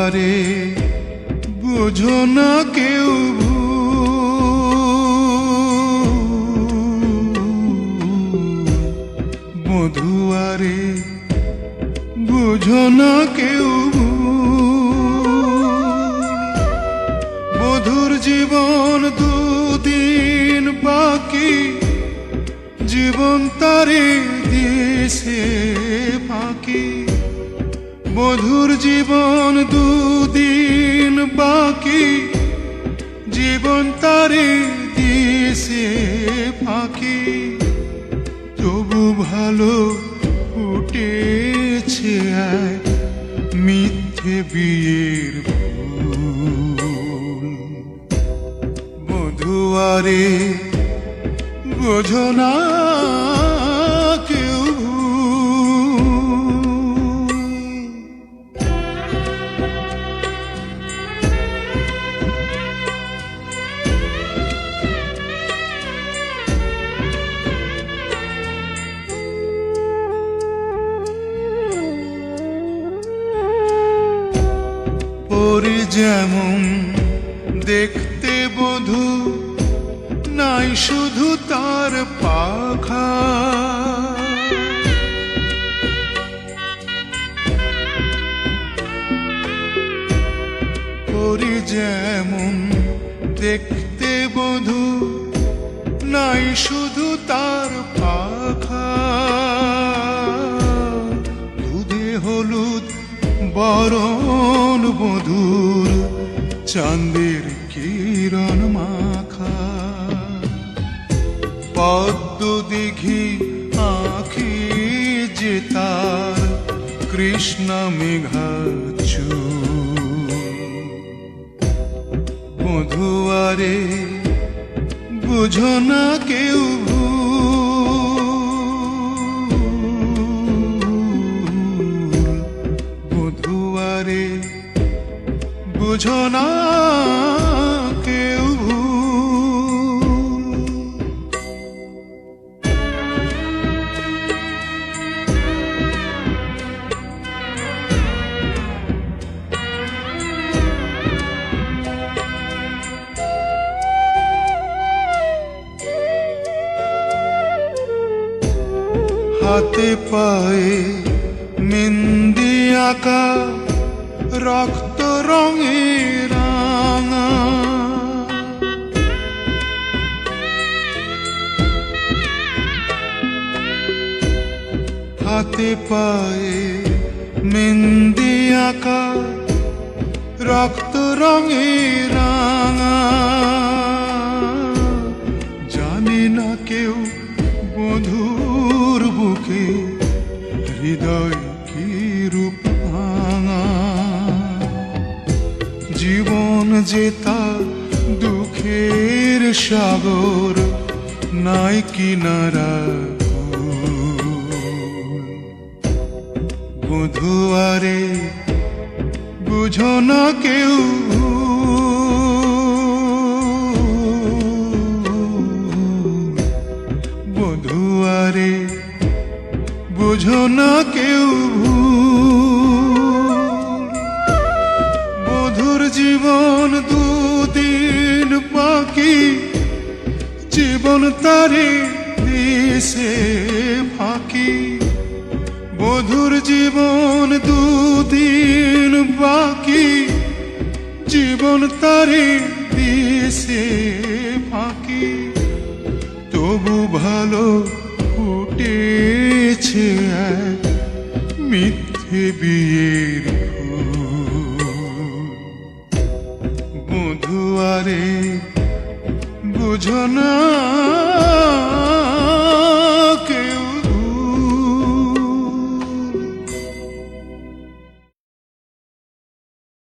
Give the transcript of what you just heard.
বধুয়ারে বুঝো না কেউ বধুয়ারে বুঝো না কেউ বধুর জীবন দুদিন বাকি জীবন তারে দিয়েছে ফাঁকি বধুর জীবন দুদিন বাকি জীবন তারে দিয়েছে ফাঁকি তবু ভালো ফুটেছে এক মিথ্যে বিয়ের ফুল বধুয়ারে বোঝো না কেউ পরি যেমন দেখতে বধূ নাই শুধু তার পাখা পরি যেমন দেখতে বধূ নাই শুধু তার পাখা দুধে হলুদ বরণ বধূর চাঁদের কিরণ মাখা পদ্ম দিঘি আঁখি যে তার কৃষ্ণ মেঘা চূল বধুয়ারে বুঝো না কেউ বধুয়ারে বুঝো না কেউ হাতে পায়ে মেহেন্দি আঁকা রক্ত রঙের রাঙা হাতে পায়ে মেহেন্দি আঁকা রক্ত রঙের রাঙা জানে না কেউ বধুর বুকে হৃদয় কি রূপ ভাঙা জীবন যে তার দুঃখের সাগর নাই কিনারা বধুয়ারে বুঝো না কেউ বধুয়ারে বুঝো না কেউ বধুর জীবন দুদিন বাকি জীবন তারে দিয়েছে ফাঁকি বধুর জীবন দুদিন বাকি জীবন তারে দিয়েছে ফাঁকি তবু ভালো ফুটেছে এক মিথ্যে বিয়ের ফুল বধুয়ারে বুঝো না